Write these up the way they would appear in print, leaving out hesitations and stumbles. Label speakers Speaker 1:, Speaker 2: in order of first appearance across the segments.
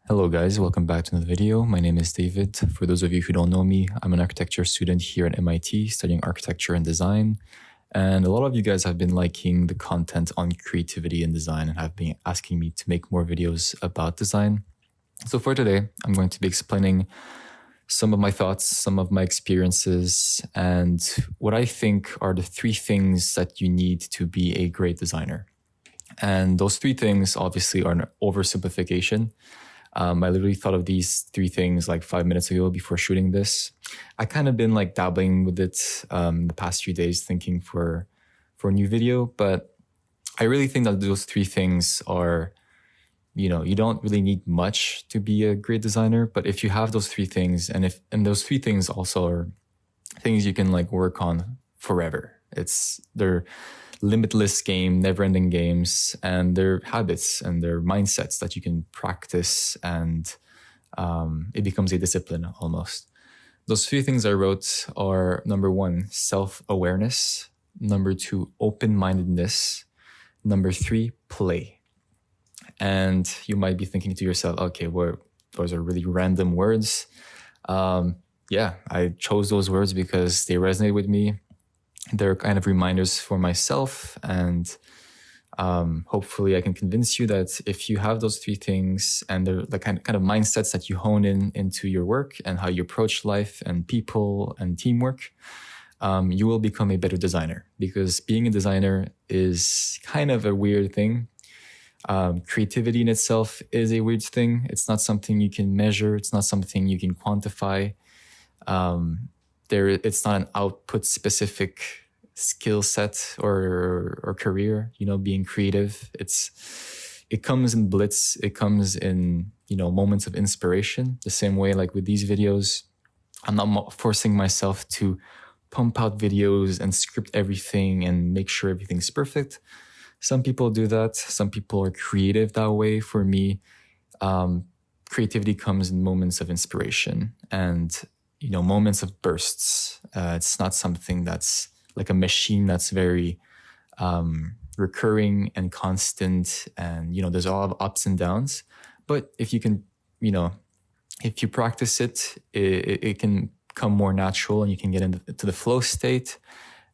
Speaker 1: Hello guys, welcome back to another video. My name is David. For those of you who don't know me, I'm an architecture student here at MIT studying architecture and design. And a lot of you guys have been liking the content on creativity and design and have been asking me to make more videos about design. So for today, I'm going to be explaining some of my thoughts, some of my experiences, and what I think are the three things that you need to be a great designer. And those three things obviously are an oversimplification. I literally thought of these three things like 5 minutes ago before shooting this. I kind of been like dabbling with it the past few days, thinking for a new video. But I really think that those three things are, you don't really need much to be a great designer. But if you have those three things, and those three things also are things you can like work on forever. They're limitless game, never-ending games, and their habits and their mindsets that you can practice, and it becomes a discipline almost. Those three things I wrote are: number one, self-awareness; number two, open-mindedness; number three, play. And you might be thinking to yourself, okay, well, those are really random words. Yeah, I chose those words because they resonate with me. They're kind of reminders for myself, and hopefully I can convince you that if you have those three things and they're the kind of mindsets that you hone into your work and how you approach life and people and teamwork, you will become a better designer. Because being a designer is kind of a weird thing. Creativity in itself is a weird thing. It's not something you can measure. It's not something you can quantify. It's not an output specific skill set or career, being creative. It comes in blitz. It comes in, moments of inspiration. The same way, like with these videos, I'm not forcing myself to pump out videos and script everything and make sure everything's perfect. Some people do that. Some people are creative that way. For me, creativity comes in moments of inspiration and moments of bursts. It's not something that's like a machine that's very recurring and constant, and there's a lot of ups and downs. But if you can, if you practice it can come more natural, and you can get into the flow state.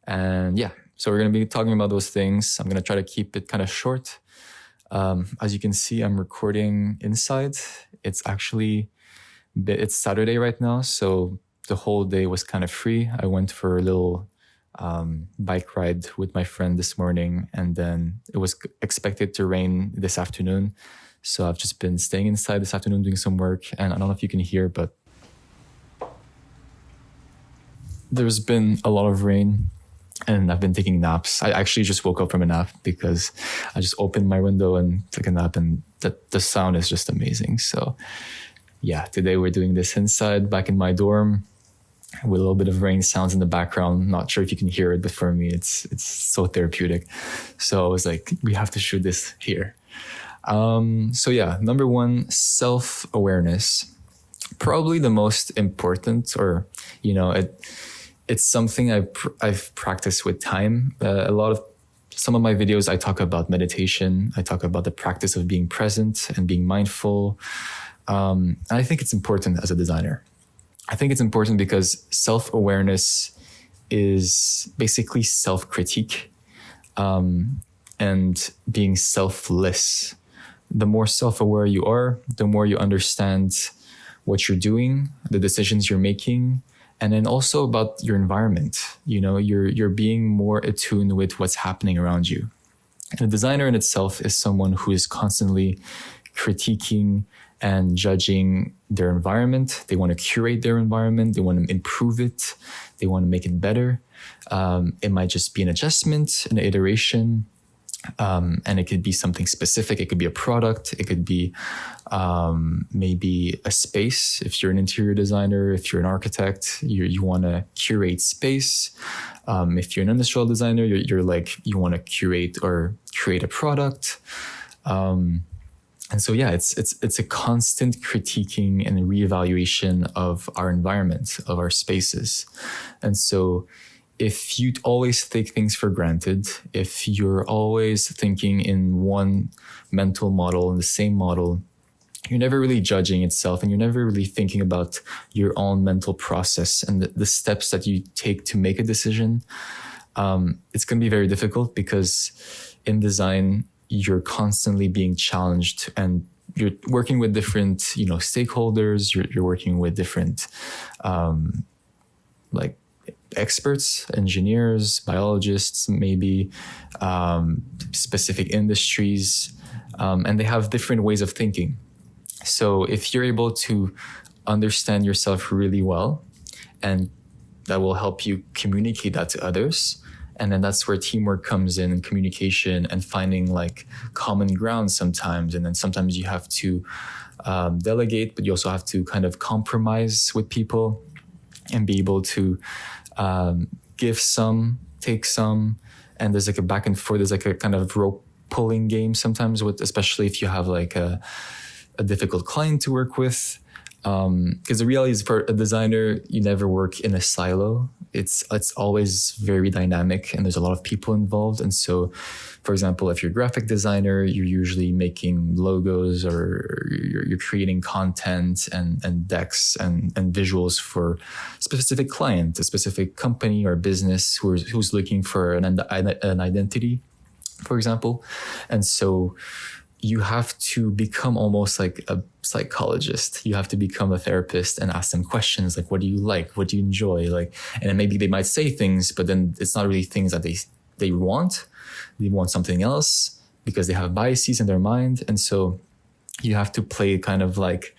Speaker 1: And yeah, so we're going to be talking about those things. I'm going to try to keep it kind of short. As you can see, I'm recording inside. It's Saturday right now, so the whole day was kind of free. I went for a little bike ride with my friend this morning, and then it was expected to rain this afternoon. So I've just been staying inside this afternoon doing some work, and I don't know if you can hear, but there's been a lot of rain, and I've been taking naps. I actually just woke up from a nap because I just opened my window and took a nap, and the sound is just amazing. So yeah, today we're doing this inside, back in my dorm, with a little bit of rain sounds in the background. Not sure if you can hear it, but for me, it's so therapeutic. So I was like, we have to shoot this here. So yeah, number one, self-awareness. Probably the most important, or it's something I've practiced with time. Some of my videos, I talk about meditation. I talk about the practice of being present and being mindful. And I think it's important as a designer. I think it's important because self-awareness is basically self-critique, and being selfless. The more self-aware you are, the more you understand what you're doing, the decisions you're making, and then also about your environment. You're being more attuned with what's happening around you. And a designer in itself is someone who is constantly critiquing and judging their environment. They want to curate their environment. They want to improve it. They want to make it better. It might just be an adjustment, an iteration, and it could be something specific. It could be a product. It could be maybe a space. If you're an interior designer, if you're an architect, you want to curate space. If you're an industrial designer, you want to curate or create a product. And so, yeah, it's a constant critiquing and reevaluation of our environment, of our spaces. And so if you always take things for granted, if you're always thinking in one mental model, in the same model, you're never really judging itself, and you're never really thinking about your own mental process and the steps that you take to make a decision. It's going to be very difficult because in design, you're constantly being challenged, and you're working with different, stakeholders. You're working with different, like experts, engineers, biologists, maybe specific industries, and they have different ways of thinking. So if you're able to understand yourself really well, and that will help you communicate that to others, and then that's where teamwork comes in, and communication, and finding like common ground sometimes. And then sometimes you have to delegate, but you also have to kind of compromise with people and be able to give some, take some. And there's like a back and forth. There's like a kind of rope pulling game sometimes, with, especially if you have like a difficult client to work with. Because the reality is, for a designer, you never work in a silo. It's always very dynamic, and there's a lot of people involved. And so, for example, if you're a graphic designer, you're usually making logos, or you're creating content and decks and visuals for a specific client, a specific company or business who's looking for an identity, for example. And so you have to become almost like a psychologist. You have to become a therapist and ask them questions like, what do you like? What do you enjoy? Like, and then maybe they might say things, but then it's not really things that they want. They want something else because they have biases in their mind. And so you have to play kind of like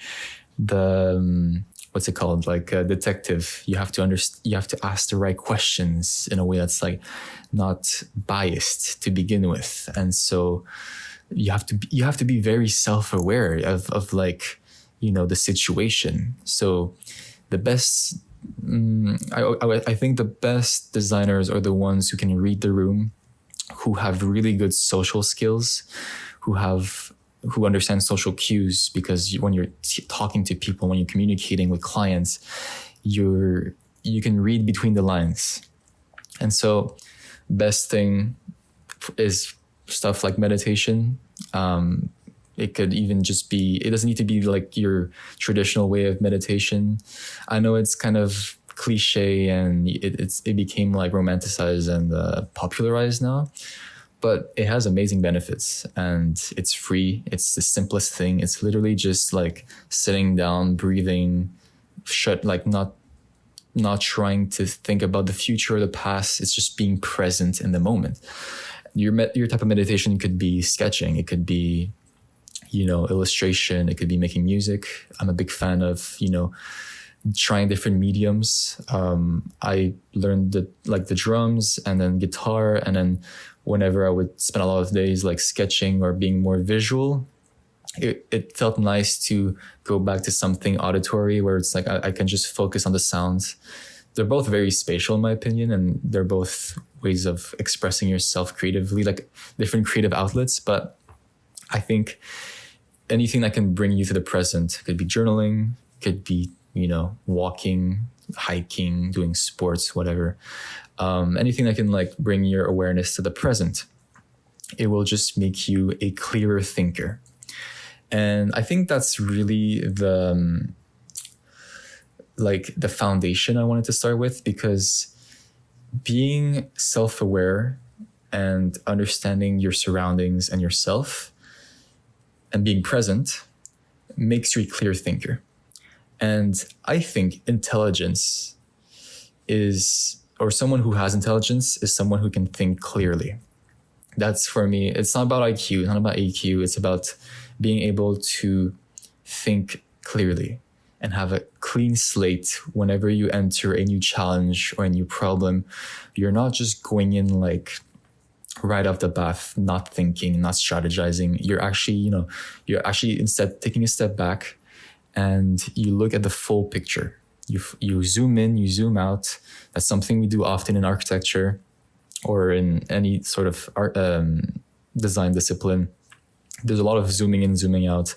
Speaker 1: the, what's it called? Like a detective. You have to you have to ask the right questions in a way that's like not biased to begin with. And so you have to be very self-aware of like, the situation. So the best, I think the best designers are the ones who can read the room, who have really good social skills, who understand social cues, because when you're talking to people, when you're communicating with clients, you can read between the lines. And so best thing is stuff like meditation. It could even just be, it doesn't need to be like your traditional way of meditation. I know it's kind of cliche, and it became like romanticized and popularized now, but it has amazing benefits, and it's free. It's the simplest thing. It's literally just like sitting down, breathing, like not trying to think about the future or the past. It's just being present in the moment. Your type of meditation could be sketching. It could be, illustration. It could be making music. I'm a big fan of, trying different mediums. I learned the drums, and then guitar. And then whenever I would spend a lot of days like sketching or being more visual, it felt nice to go back to something auditory, where it's like I can just focus on the sounds. They're both very spatial in my opinion, and they're both ways of expressing yourself creatively, like different creative outlets. But I think anything that can bring you to the present, could be journaling, could be, walking, hiking, doing sports, whatever. Anything that can like bring your awareness to the present, it will just make you a clearer thinker. And I think that's really the foundation I wanted to start with, because being self-aware and understanding your surroundings and yourself and being present makes you a clear thinker. And I think intelligence or someone who has intelligence is someone who can think clearly. That's, for me, it's not about IQ, it's not about AQ, it's about being able to think clearly and have a clean slate whenever you enter a new challenge or a new problem. You're not just going in like right off the bat, not thinking, not strategizing. You're actually instead taking a step back, and you look at the full picture. You zoom in, you zoom out. That's something we do often in architecture or in any sort of art, design discipline. There's a lot of zooming in, zooming out,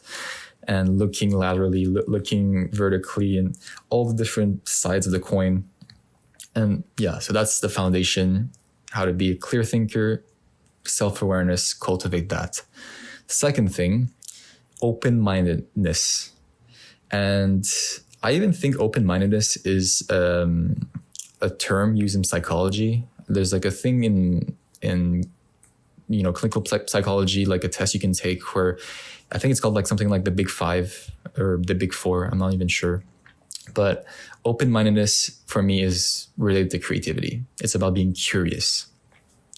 Speaker 1: and looking laterally, looking vertically, and all the different sides of the coin. And yeah, so that's the foundation, how to be a clear thinker, self-awareness, cultivate that. The second thing, open-mindedness. And I even think open-mindedness is a term used in psychology. There's like a thing in clinical psychology, like a test you can take where I think it's called like something like the Big Five or the Big Four. I'm not even sure. But open-mindedness for me is related to creativity. It's about being curious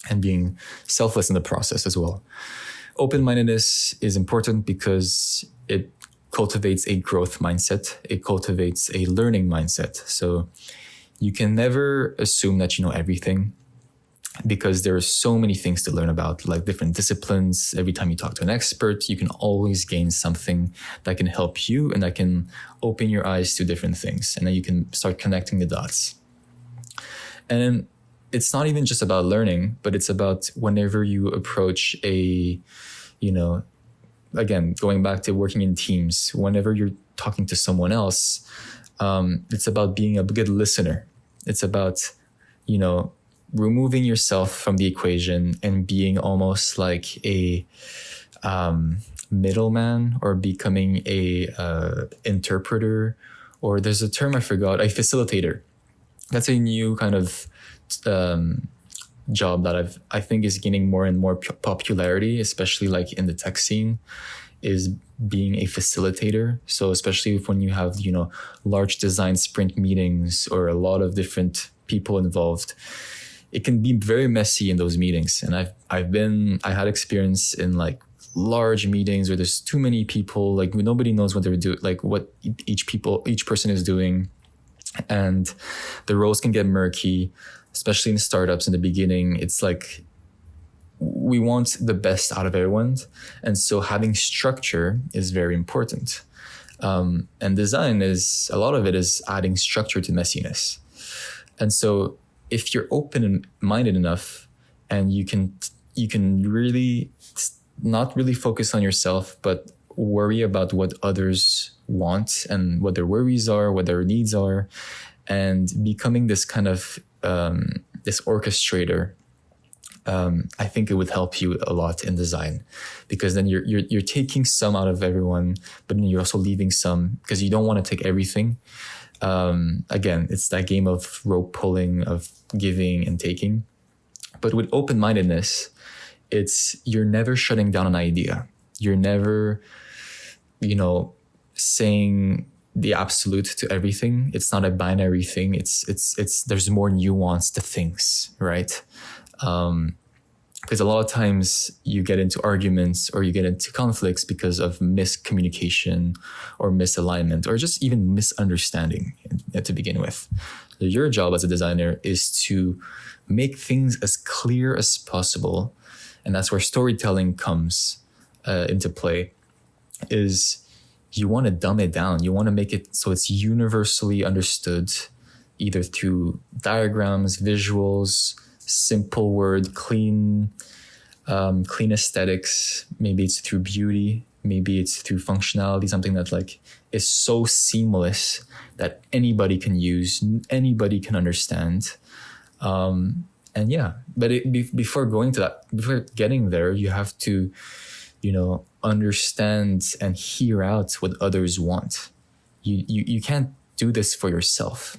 Speaker 1: and being selfless in the process as well. Open-mindedness is important because it cultivates a growth mindset. It cultivates a learning mindset. So you can never assume that you know everything, because there are so many things to learn about, like different disciplines. Every time you talk to an expert, you can always gain something that can help you and that can open your eyes to different things. And then you can start connecting the dots. And then it's not even just about learning, but it's about whenever you approach again, going back to working in teams, whenever you're talking to someone else, it's about being a good listener. It's about, removing yourself from the equation and being almost like a middleman, or becoming a interpreter, or there's a term I forgot, a facilitator. That's a new kind of job that I think is gaining more and more popularity, especially like in the tech scene, is being a facilitator. So especially when you have, large design sprint meetings or a lot of different people involved, it can be very messy in those meetings. And I had experience in like large meetings where there's too many people, like nobody knows what they're doing, like what each person is doing. And the roles can get murky, especially in startups in the beginning. It's like, we want the best out of everyone. And so having structure is very important. And design a lot of it is adding structure to messiness. And so if you're open-minded enough, and you can really not really focus on yourself, but worry about what others want and what their worries are, what their needs are, and becoming this kind of this orchestrator, I think it would help you a lot in design, because then you're taking some out of everyone, but then you're also leaving some, because you don't want to take everything. Again, it's that game of rope pulling, of giving and taking. But with open-mindedness, you're never shutting down an idea. You're never, saying the absolute to everything. It's not a binary thing. It's there's more nuance to things, right? Because a lot of times you get into arguments or you get into conflicts because of miscommunication or misalignment, or just even misunderstanding to begin with. So your job as a designer is to make things as clear as possible. And that's where storytelling comes into play, is you want to dumb it down. You want to make it so it's universally understood, either through diagrams, visuals, simple word, clean aesthetics. Maybe it's through beauty, maybe it's through functionality, something that like is so seamless that anybody can use, anybody can understand. But before getting there, you have to, understand and hear out what others want. You can't do this for yourself.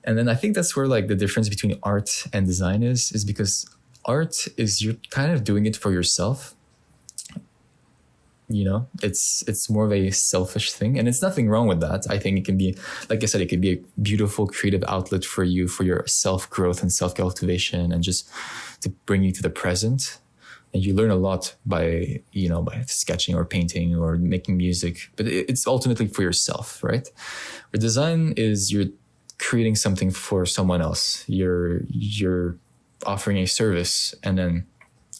Speaker 1: And then I think that's where like the difference between art and design is because art is, you're kind of doing it for yourself. It's more of a selfish thing, and it's nothing wrong with that. I think it can be, like I said, it could be a beautiful creative outlet for you, for your self-growth and self-cultivation, and just to bring you to the present. And you learn a lot by sketching or painting or making music, but it's ultimately for yourself, right? Where design is, you're creating something for someone else. You're offering a service and then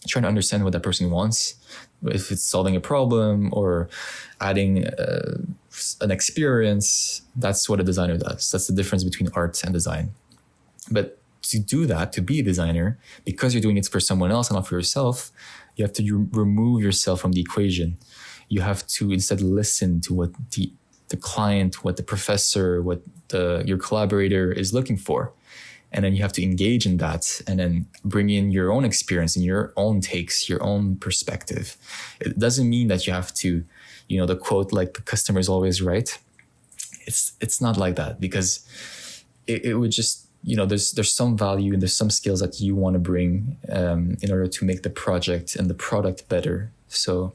Speaker 1: trying to understand what that person wants, if it's solving a problem or adding an experience. That's what a designer does. That's the difference between art and design. But to do that, to be a designer, because you're doing it for someone else and not for yourself, you have to remove yourself from the equation. You have to instead listen to what the client, what the professor, what your collaborator is looking for. And then you have to engage in that and then bring in your own experience and your own takes, your own perspective. It doesn't mean that you have to, the quote, like the customer is always right. It's not like that, because it would just, there's some value and there's some skills that you want to bring in order to make the project and the product better. So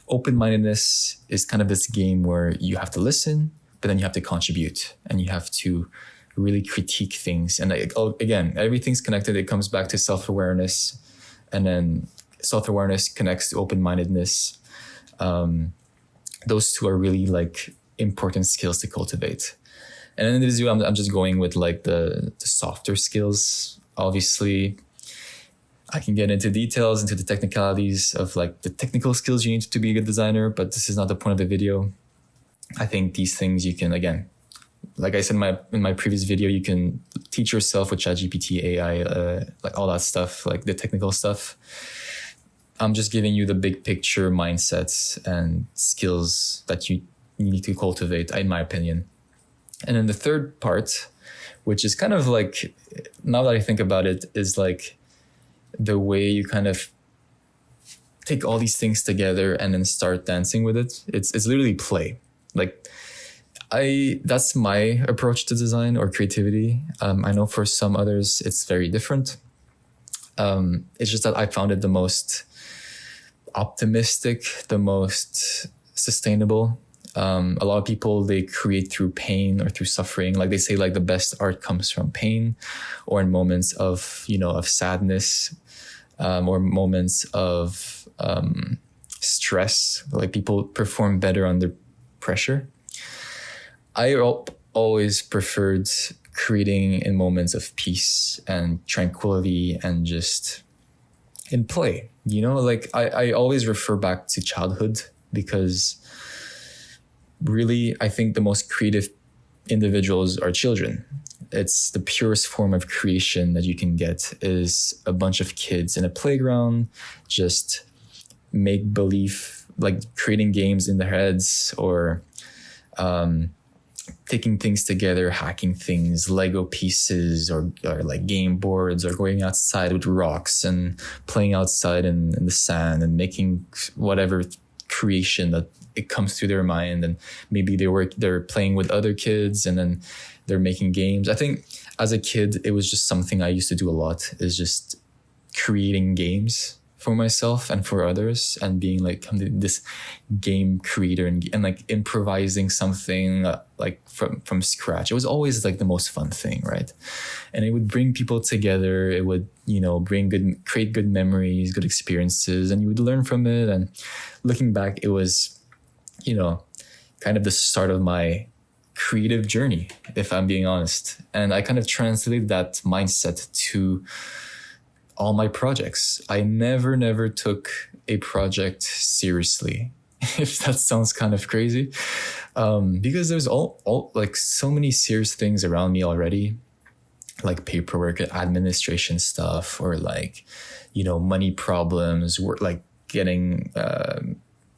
Speaker 1: open-mindedness is kind of this game where you have to listen, but then you have to contribute and you have to really critique things. And again, everything's connected. It comes back to self-awareness, and then self-awareness connects to open-mindedness. Those two are really like important skills to cultivate. And in this video, I'm just going with like the softer skills. Obviously, I can get into details, into the technicalities of like the technical skills you need to be a good designer, but this is not the point of the video. I think these things you can, again, like I said in my previous video, you can teach yourself with ChatGPT, AI, like all that stuff, like the technical stuff. I'm just giving you the big picture mindsets and skills that you need to cultivate, in my opinion. And then the third part, which is kind of like, now that I think about it, is like the way you kind of take all these things together and then start dancing with it. It's literally play. Like that's my approach to design or creativity. I know for some others it's very different. It's just that I found it the most optimistic, the most sustainable. A lot of people, they create through pain or through suffering. Like they say, like the best art comes from pain, or in moments of, of sadness, or moments of stress. Like people perform better under pressure. I always preferred creating in moments of peace and tranquility and just in play. Like I always refer back to childhood, because really, I think the most creative individuals are children. It's the purest form of creation that you can get, is a bunch of kids in a playground, just make believe, like creating games in their heads, or taking things together, hacking things, Lego pieces, or like game boards, or going outside with rocks and playing outside in the sand and making whatever creation that it comes through their mind. And maybe they're playing with other kids, and then they're making games. I think as a kid, it was just something I used to do a lot, is just creating games for myself and for others, and being like this game creator and like improvising something like from scratch. It was always like the most fun thing, right? And it would bring people together. It would, create good memories, good experiences, and you would learn from it. And looking back, it was, kind of the start of my creative journey, if I'm being honest. And I kind of translated that mindset to all my projects. I never took a project seriously, if that sounds kind of crazy, because there's all like so many serious things around me already, like paperwork, administration stuff, or like, money problems, like getting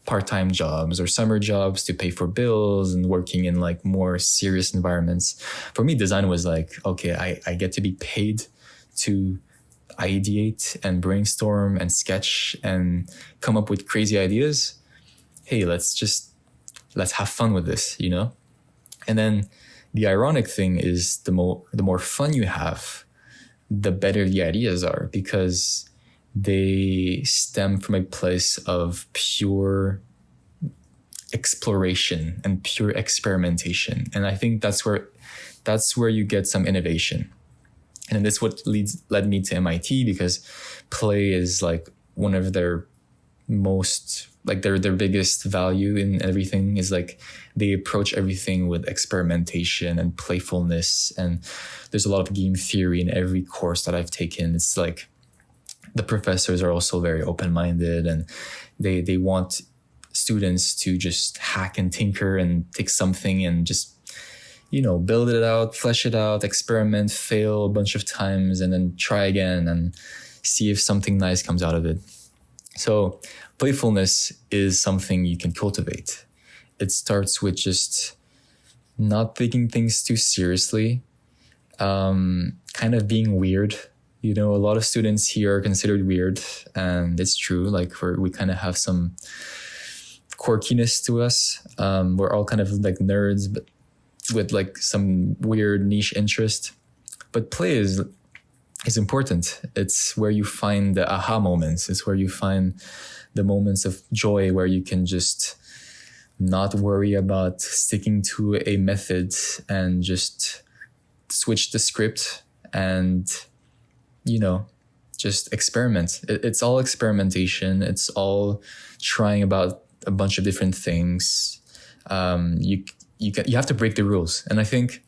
Speaker 1: part-time jobs or summer jobs to pay for bills, and working in like more serious environments. For me, design was like, okay, I get to be paid to ideate and brainstorm and sketch and come up with crazy ideas. Hey, let's have fun with this, And then the ironic thing is the more fun you have, the better the ideas are, because they stem from a place of pure exploration and pure experimentation. And I think that's where you get some innovation. And that's what led me to MIT, because play is like one of their most, like their biggest value in everything, is like they approach everything with experimentation and playfulness. And there's a lot of game theory in every course that I've taken. It's like the professors are also very open-minded, and they want students to just hack and tinker and take something and just, build it out, flesh it out, experiment, fail a bunch of times, and then try again and see if something nice comes out of it. So playfulness is something you can cultivate. It starts with just not taking things too seriously, kind of being weird. A lot of students here are considered weird, and it's true. Like we kind of have some quirkiness to us. We're all kind of like nerds, but with like some weird niche interest. But play is important. It's where you find the aha moments. It's where you find the moments of joy where you can just not worry about sticking to a method and just switch the script and, just experiment. It's all experimentation. It's all trying about a bunch of different things. You have to break the rules. And I think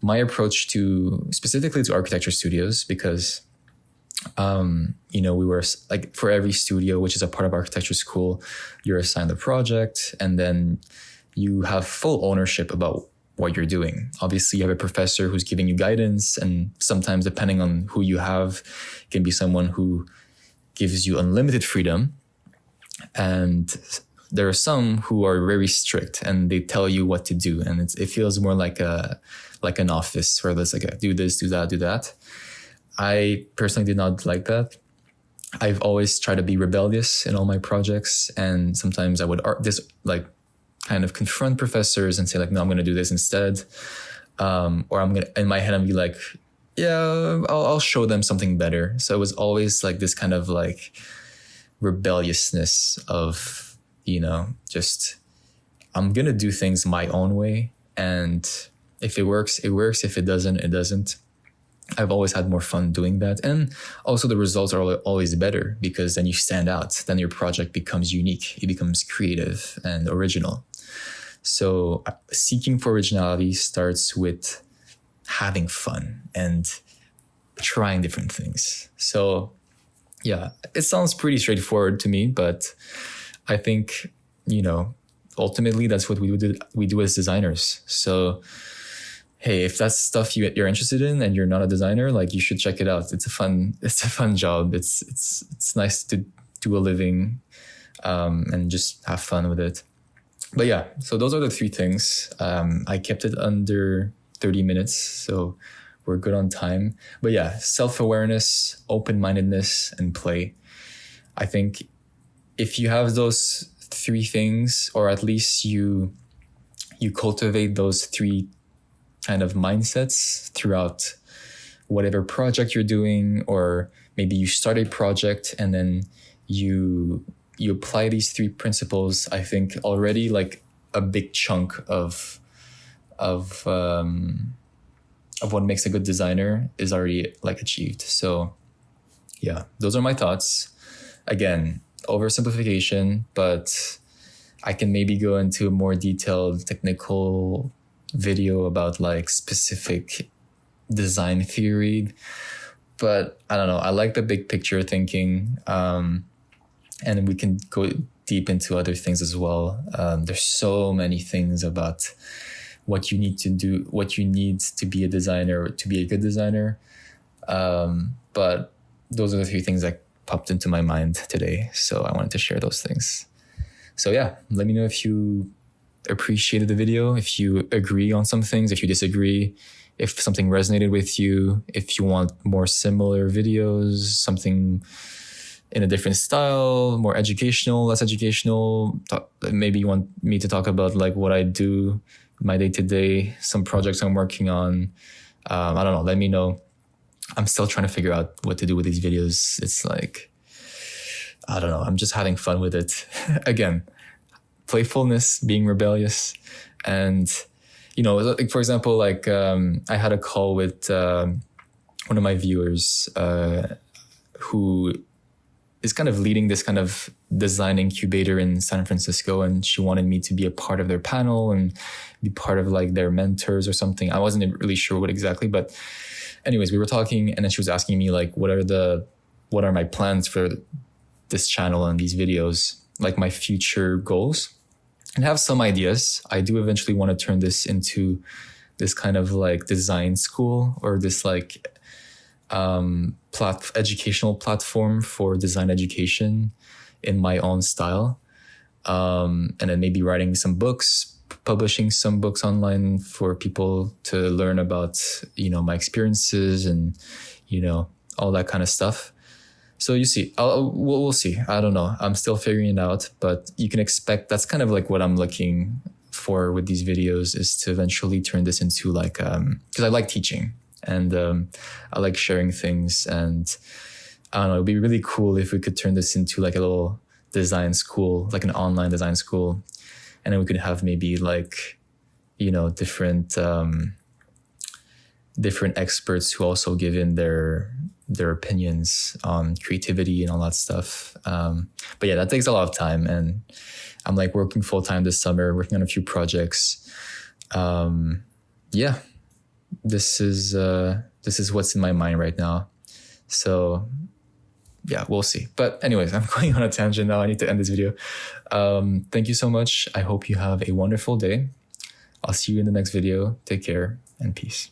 Speaker 1: my approach specifically to architecture studios, because, we were like, for every studio, which is a part of architecture school, you're assigned a project, and then you have full ownership about what you're doing. Obviously, you have a professor who's giving you guidance, and sometimes, depending on who you have, it can be someone who gives you unlimited freedom. And there are some who are very strict and they tell you what to do, and it feels more like an office where there's like do this, do that, do that. I personally did not like that. I've always tried to be rebellious in all my projects, and sometimes I would kind of confront professors and say like, no, I'm going to do this instead. Or I'm going to, in my head, I'm be like, yeah, I'll show them something better. So it was always like this kind of like rebelliousness of, just, I'm going to do things my own way. And if it works, it works. If it doesn't, it doesn't. I've always had more fun doing that. And also the results are always better, because then you stand out. Then your project becomes unique. It becomes creative and original. So seeking for originality starts with having fun and trying different things. So yeah, it sounds pretty straightforward to me, but I think, ultimately that's what we do as designers. So hey, if that's stuff you're interested in and you're not a designer, like, you should check it out. It's a fun job. It's nice to do a living and just have fun with it. But yeah, so those are the three things. I kept it under 30 minutes, so we're good on time. But yeah, self-awareness, open-mindedness, and play. I think if you have those three things, or at least you cultivate those three kind of mindsets throughout whatever project you're doing, or maybe you start a project and then you apply these three principles, I think already like a big chunk of what makes a good designer is already like achieved. So yeah, those are my thoughts. Again, oversimplification, but I can maybe go into a more detailed technical video about like specific design theory. But I don't know, I like the big picture thinking. And we can go deep into other things as well. There's so many things about what you need to do, what you need to be a designer, to be a good designer. But those are the three things that popped into my mind today. So I wanted to share those things. So yeah, let me know if you appreciated the video, if you agree on some things, if you disagree, if something resonated with you, if you want more similar videos, something in a different style, more educational, less educational. Maybe you want me to talk about like what I do, my day-to-day, some projects I'm working on. I don't know, let me know. I'm still trying to figure out what to do with these videos. It's like, I don't know, I'm just having fun with it. Again, playfulness, being rebellious. And, like, for example, like I had a call with one of my viewers who is kind of leading this kind of design incubator in San Francisco, and she wanted me to be a part of their panel and be part of like their mentors or something. I wasn't really sure what exactly, but anyways, we were talking, and then she was asking me like, what are my plans for this channel and these videos, like my future goals, and have some ideas. I do eventually want to turn this into this kind of like design school, or this like educational platform for design education in my own style. And then maybe writing some books, publishing some books online for people to learn about, my experiences and, all that kind of stuff. So you see, we'll see. I don't know. I'm still figuring it out, but you can expect that's kind of like what I'm looking for with these videos, is to eventually turn this into like, because I like teaching and I like sharing things, and I don't know, it'd be really cool if we could turn this into like a little design school, like an online design school, and then we could have maybe like, you know, different experts who also give in their opinions on creativity and all that stuff. But yeah, that takes a lot of time, and I'm like working full time this summer, working on a few projects. Yeah, this is what's in my mind right now. So yeah, we'll see. But anyways, I'm going on a tangent now. I need to end this video. Thank you so much. I hope you have a wonderful day. I'll see you in the next video. Take care and peace.